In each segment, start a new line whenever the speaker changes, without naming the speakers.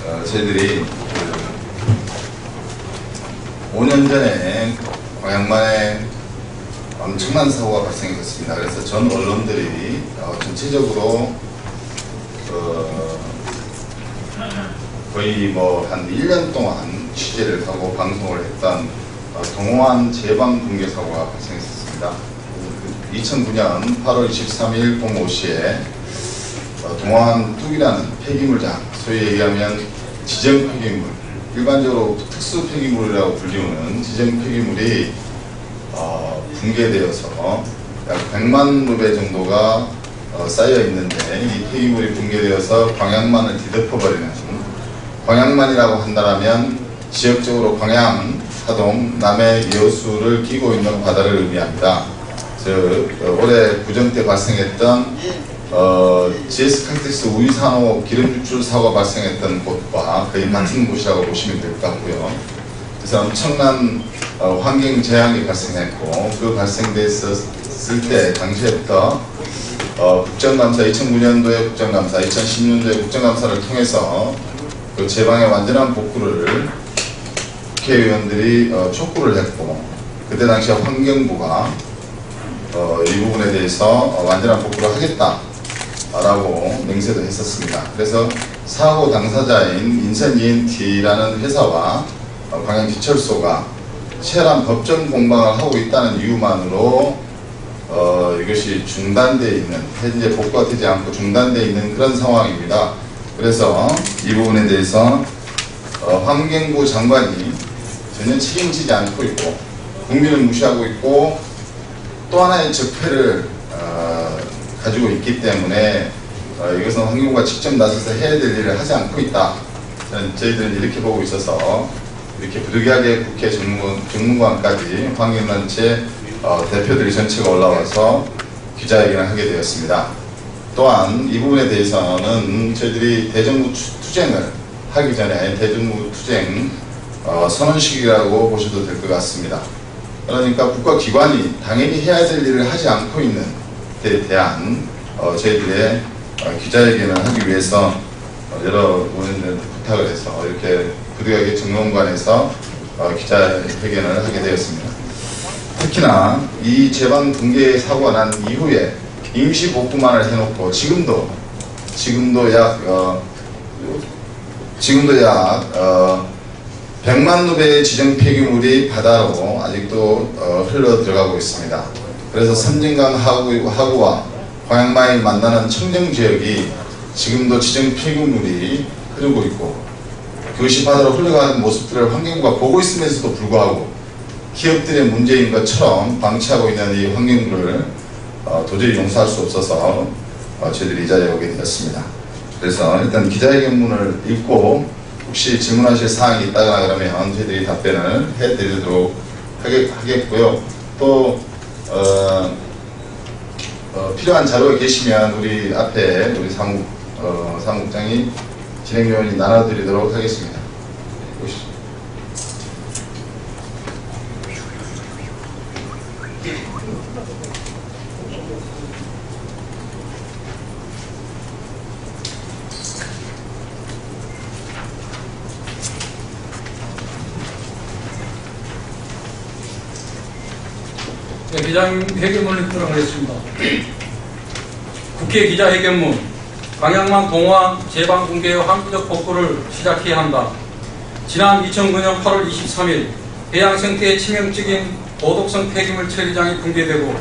저희들이 5년 전에 광양만에 엄청난 사고가 발생했습니다. 그래서 전 언론들이 전체적으로 거의 한 1년 동안 취재를 하고 방송을 했던 동호안 제방 붕괴 사고가 발생했습니다. 2009년 8월 23일 05시에 동호안 뚝이라는 폐기물장, 소위 얘기하면 지정 폐기물, 일반적으로 특수 폐기물이라고 불리우는 지정 폐기물이 붕괴되어서 약 100만 루베 정도가 쌓여 있는데, 이 폐기물이 붕괴되어서 광양만을 뒤덮어버리는, 광양만이라고 한다면 지역적으로 광양, 하동, 남해, 여수를 끼고 있는 바다를 의미합니다. 올해 구정 때 발생했던 GS 칼텍스 우이산호 기름 유출 사고가 발생했던 곳과 거의 같은 곳이라고 보시면 될 것 같고요. 그래서 엄청난 환경 재앙이 발생했고, 그 발생됐을 때 당시부터 국정감사, 2009년도에 국정감사, 2010년도에 국정감사를 통해서 그 제방의 완전한 복구를 국회의원들이 촉구를 했고, 그때 당시 환경부가 이 부분에 대해서 완전한 복구를 하겠다라고 맹세도 했었습니다. 그래서 사고 당사자인 인천 ENT라는 회사와 광양지철소가 치열한 법정 공방을 하고 있다는 이유만으로 이것이 중단되어 있는, 현재 복구가 되지 않고 중단되어 있는 그런 상황입니다. 그래서 이 부분에 대해서 환경부 장관이 전혀 책임지지 않고 있고, 국민을 무시하고 있고, 또 하나의 적폐를 가지고 있기 때문에 이것은 환경부가 직접 나서서 해야 될 일을 하지 않고 있다. 저희들은 이렇게 보고 있어서 이렇게 부득이하게 국회 정무관까지 환경단체 대표들이 전체가 올라와서 기자회견을 하게 되었습니다. 또한 이 부분에 대해서는 저희들이 대정부 투쟁을 하기 전에 대정부 투쟁 선언식이라고 보셔도 될 것 같습니다. 그러니까 국가기관이 당연히 해야 될 일을 하지 않고 있는 데 대한 저희들의 기자회견을 하기 위해서 여러 의원들한테 부탁을 해서 이렇게 부득이하게 정론관에서 기자회견을 하게 되었습니다. 특히나 이 제방 붕괴 사고가 난 이후에 임시 복구만을 해놓고 지금도 약 100만 루베의 지정 폐기물이 바다로 아직도 흘러 들어가고 있습니다. 그래서 섬진강 하구와 광양만이 만나는 청정지역이 지금도 지정 폐기물이 흐르고 있고, 그것이 바다로 흘러가는 모습들을 환경부가 보고 있음에서도 불구하고 기업들의 문제인 것처럼 방치하고 있는 이 환경부를 도저히 용서할 수 없어서 저희들이 이 자리에 오게 되었습니다. 그래서 일단 기자회견문을 읽고 혹시 질문하실 사항이 있다거나 그러면 저희들이 답변을 해드리도록 하겠고요. 또 필요한 자료가 계시면 우리 앞에 우리 사무국장이 진행요원이 나눠드리도록 하겠습니다. 보시죠.
네, 기자회견문을 읽도록 하겠습니다. 국회 기자회견문. 광양만 동호안 제방 붕괴의 항구적 복구를 시작해야 한다. 지난 2009년 8월 23일 해양 생태의 치명적인 고독성 폐기물 처리장이 붕괴되고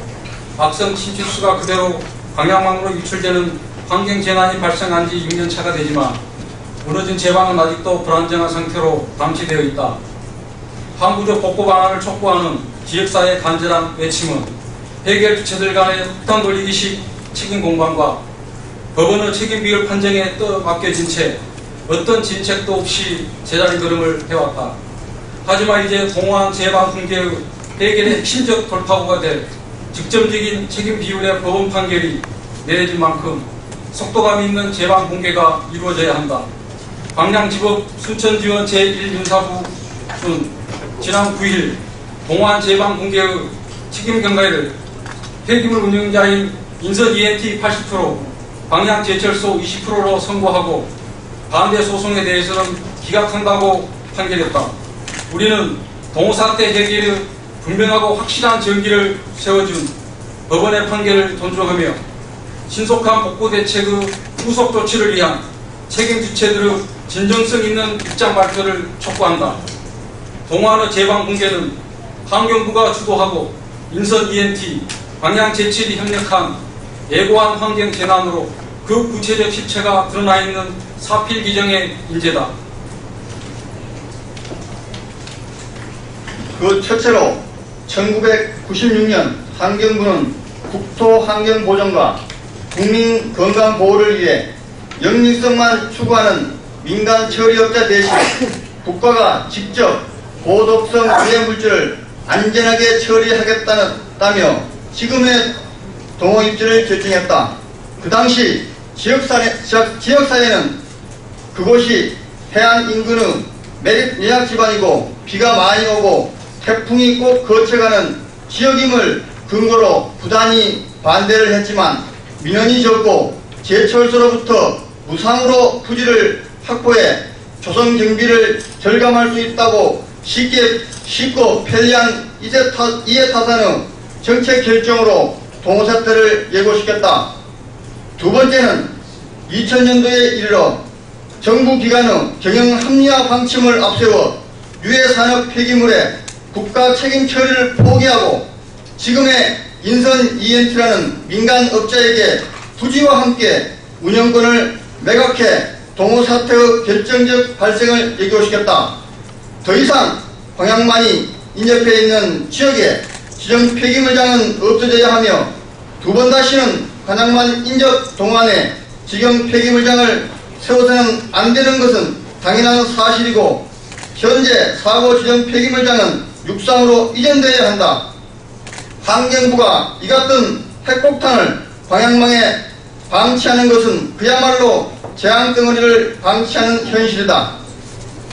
악성 침투수가 그대로 광양만으로 유출되는 환경재난이 발생한 지 6년차가 되지만 무너진 제방은 아직도 불안정한 상태로 방치되어 있다. 항구적 복구 방안을 촉구하는 지역사회의 간절한 외침은 해결 주체들 간의 폭탄 돌리기식 책임 공방과 법원의 책임 비율 판정에 맡겨진 채 어떤 진책도 없이 제자리 걸음을 해왔다. 하지만 이제 동호안 제방 붕괴의 해결의 핵심적 돌파구가 될 직접적인 책임 비율의 법원 판결이 내려진 만큼 속도감 있는 제방 붕괴가 이루어져야 한다. 광양지법 순천지원 제1윤사부는 지난 9일 동호안 제방 붕괴의 책임 경과를 폐기물 운영자인 인천 ENT 80%, 광양제철소 20%로 선고하고 반대 소송에 대해서는 기각한다고 판결했다. 우리는 동호 사태 해결의 분명하고 확실한 전기를 세워준 법원의 판결을 존중하며 신속한 복구 대책의 후속 조치를 위한 책임 주체들의 진정성 있는 입장 발표를 촉구한다. 동호안의 재방 공개는 환경부가 주도하고 인선 ENT, 방향 제칠이 협력한 예고한 환경 재난으로 그 구체적 실체가 드러나 있는 사필 규정의 인재다.
그 첫째로 1996년 환경부는 국토환경보전과 국민건강보호를 위해 영리성만 추구하는 민간 처리업자 대신 국가가 직접 고독성 유해물질을 안전하게 처리하겠다며 지금의 동호 입지를 결정했다. 그 당시 지역사회는 그곳이 해안 인근의 매립 예약 지방이고 비가 많이 오고 태풍이 꼭 거쳐가는 지역임을 근거로 부단히 반대를 했지만 민원이 적고 제철소로부터 무상으로 부지를 확보해 조성 경비를 절감할 수 있다고 쉽고 편리한 이해타산의 정책 결정으로 동호 사태를 예고시켰다. 두 번째는 2000년도에 이르러 정부 기관의 경영 합리화 방침을 앞세워 유해산업 폐기물의 국가 책임 처리를 포기하고 지금의 인선 ENT라는 민간 업자에게 부지와 함께 운영권을 매각해 동호 사태의 결정적 발생을 예고시켰다. 더 이상 방향만이 인접해 있는 지역에 지정 폐기물장은 없어져야 하며 두 번 다시는 방향만 인접 동안에 지정 폐기물장을 세워서는 안 되는 것은 당연한 사실이고 현재 사고 지정 폐기물장은 육상으로 이전되어야 한다. 환경부가 이 같은 핵폭탄을 방향망에 방치하는 것은 그야말로 재앙덩어리를 방치하는 현실이다.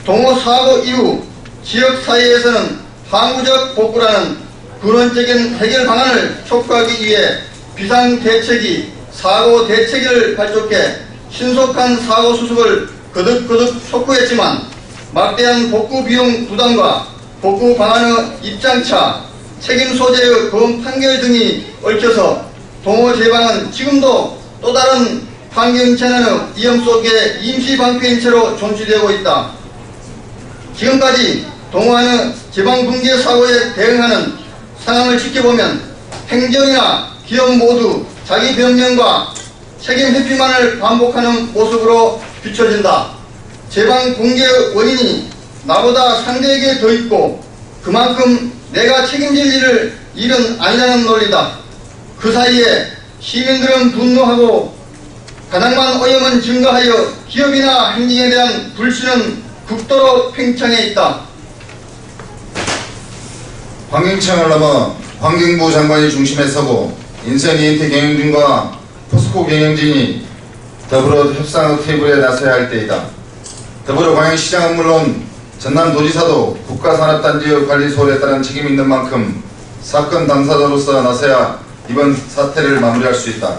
동호 사고 이후 지역사회에서는 항구적 복구라는 근원적인 해결 방안을 촉구하기 위해 비상대책위, 사고대책위를 발족해 신속한 사고 수습을 거듭 촉구했지만 막대한 복구 비용 부담과 복구 방안의 입장차, 책임 소재의 검 판결 등이 얽혀서 동호 재방은 지금도 또 다른 환경 재난의 위험 속에 임시 방패인 채로 존치되고 있다. 지금까지 동호안의 재방 붕괴 사고에 대응하는 상황을 지켜보면 행정이나 기업 모두 자기 변명과 책임 회피만을 반복하는 모습으로 비춰진다. 재방 붕괴 원인이 나보다 상대에게 더 있고 그만큼 내가 책임질 일은 아니라는 논리다. 그 사이에 시민들은 분노하고 가장만 오염은 증가하여 기업이나 행정에 대한 불신은 극도로 팽창해 있다.
환경청을 넘어 환경부 장관이 중심에 서고 인선 ENT 경영진과 포스코 경영진이 더불어 협상의 테이블에 나서야 할 때이다. 더불어 광양시장은 물론 전남도지사도 국가산업단지의 관리 소홀에 따른 책임이 있는 만큼 사건 당사자로서 나서야 이번 사태를 마무리할 수 있다.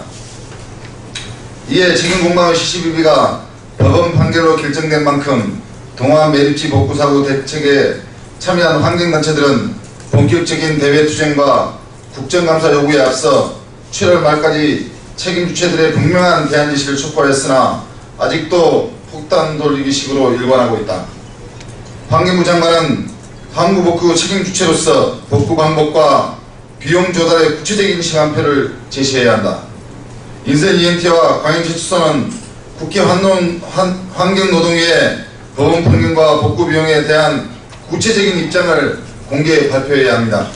이에 책임공방의 CCBB가 법원 판결로 결정된 만큼 동호안 매립지 복구사고 대책에 참여한 환경단체들은 본격적인 대외투쟁과 국정감사 요구에 앞서 7월 말까지 책임 주체들의 분명한 대안 지시를 촉구하였으나 아직도 폭탄 돌리기식으로 일관하고 있다. 환경부 장관은 항구 복구 책임 주체로서 복구 방법과 비용 조달의 구체적인 시간표를 제시해야 한다. 인선 ENT와 광역제주소는 국회 환경노동위에 법원 판결과 복구 비용에 대한 구체적인 입장을 공개 발표해야 합니다.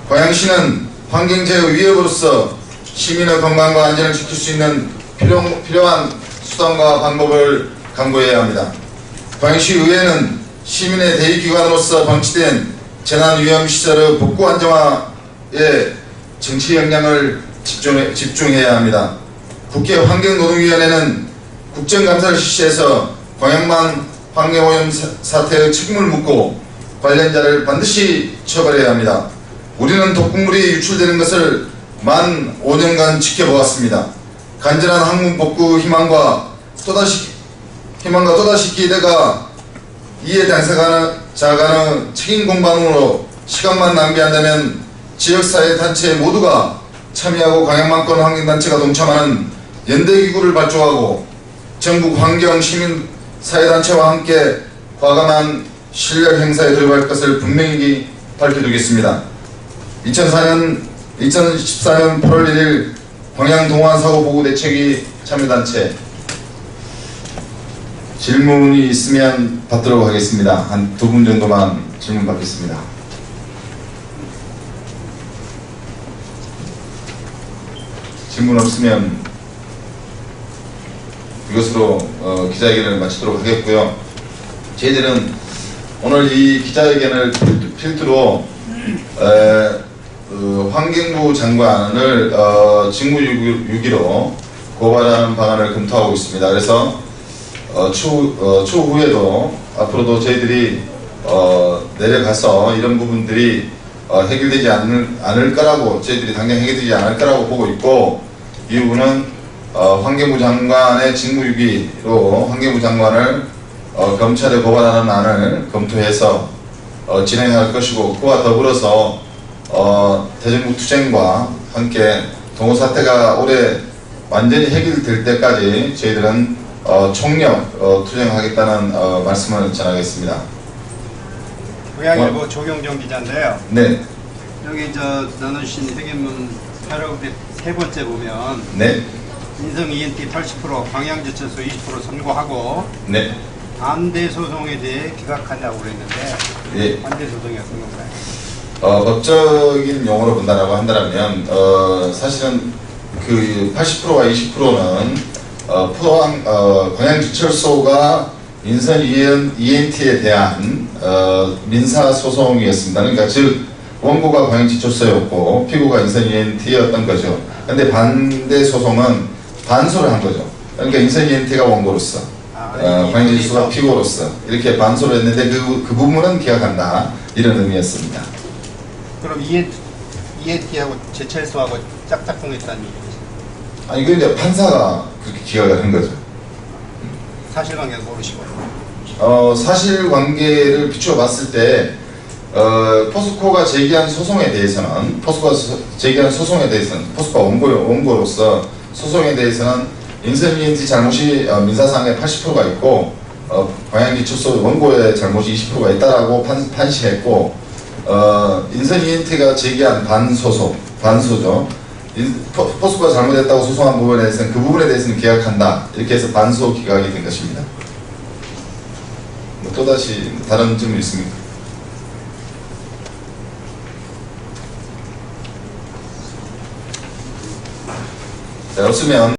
광양시는 환경재해 위협으로서 시민의 건강과 안전을 지킬 수 있는 필요한 수단과 방법을 강구해야 합니다. 광양시 의회는 시민의 대의기관으로서 방치된 재난위험시설의 복구 안정화에 정치 역량을 집중해야 합니다. 국회 환경노동위원회는 국정감사를 실시해서 광양만 환경오염 사태의 책임을 묻고 관련자를 반드시 처벌해야 합니다. 우리는 독극물이 유출되는 것을 만 5년간 지켜보았습니다. 간절한 항구 복구 희망과 또다시 희망과 또다시 기대가 이에 당사자가는 책임 공방으로 시간만 낭비한다면 지역사회 단체 모두가 참여하고 광양만권 환경단체가 동참하는 연대기구를 발족하고 전국 환경 시민 사회단체와 함께 과감한 실력 행사에 돌입할 것을 분명히 밝혀두겠습니다. 2014년 8월 1일 광양동안사고보고대책위 참여단체 질문이 있으면 받도록 하겠습니다. 한 2분 정도만 질문 받겠습니다. 질문 없으면 이것으로 기자회견을 마치도록 하겠고요. 저희들은 오늘 이 기자회견을 필두로 환경부 장관을 직무유기로 고발하는 방안을 검토하고 있습니다. 그래서 추후에도 앞으로도 저희들이 내려가서 이런 부분들이 해결되지 않을 거라고 저희들이 당장 해결되지 않을 거라고 보고 있고, 이유는 환경부 장관의 직무유기로 환경부 장관을 검찰에 고발하는 안을 검토해서 진행할 것이고, 그와 더불어서 대전국 투쟁과 함께 동호 사태가 올해 완전히 해결될 때까지 저희들은 총력 투쟁하겠다는 말씀을 전하겠습니다.
고양일보 조경정 기자인데요.
네.
여기 나누신 회견문 패러그래프 3번째 보면
네.
인성 ENT 80%, 광양지철소 20% 선고하고
네.
반대 소송에 대해 기각하냐고 그랬는데
예.
반대 소송이었던 건가요?
법적인 용어로 본다라고 한다면 사실은 그 80%와 20%는 광양지철소가 인선 ENT에 대한 민사 소송이었습니다. 그러니까 즉 원고가 광양지철소였고 피고가 인선 ENT였던 거죠. 그런데 반대 소송은 반소를 한 거죠. 그러니까 인선 ENT가 원고로서 광양지철소가 피고로서 이렇게 반소를 했는데 그 부분은 기각한다, 이런 의미였습니다.
그럼 ENT하고 제철소하고 짝짝꿍했다는 얘기죠?
아니, 이거 이제 판사가 그렇게 기각을 한 거죠.
사실관계는 모르시고.
사실관계를 비추어 봤을 때 포스코가 제기한 소송에 대해서는 포스코가 원고로서 소송에 대해서는 인선 ENT 잘못이 민사상의 80%가 있고 광양지철소 원고의 잘못이 20%가 있다라고 판시했고, 인선 ENT가 제기한 반소죠. 포스코가 잘못했다고 소송한 부분에 대해서는 그 부분에 대해서는 기각한다, 이렇게 해서 반소 기각이 된 것입니다. 또다시 다른 질문 있습니까? 없으면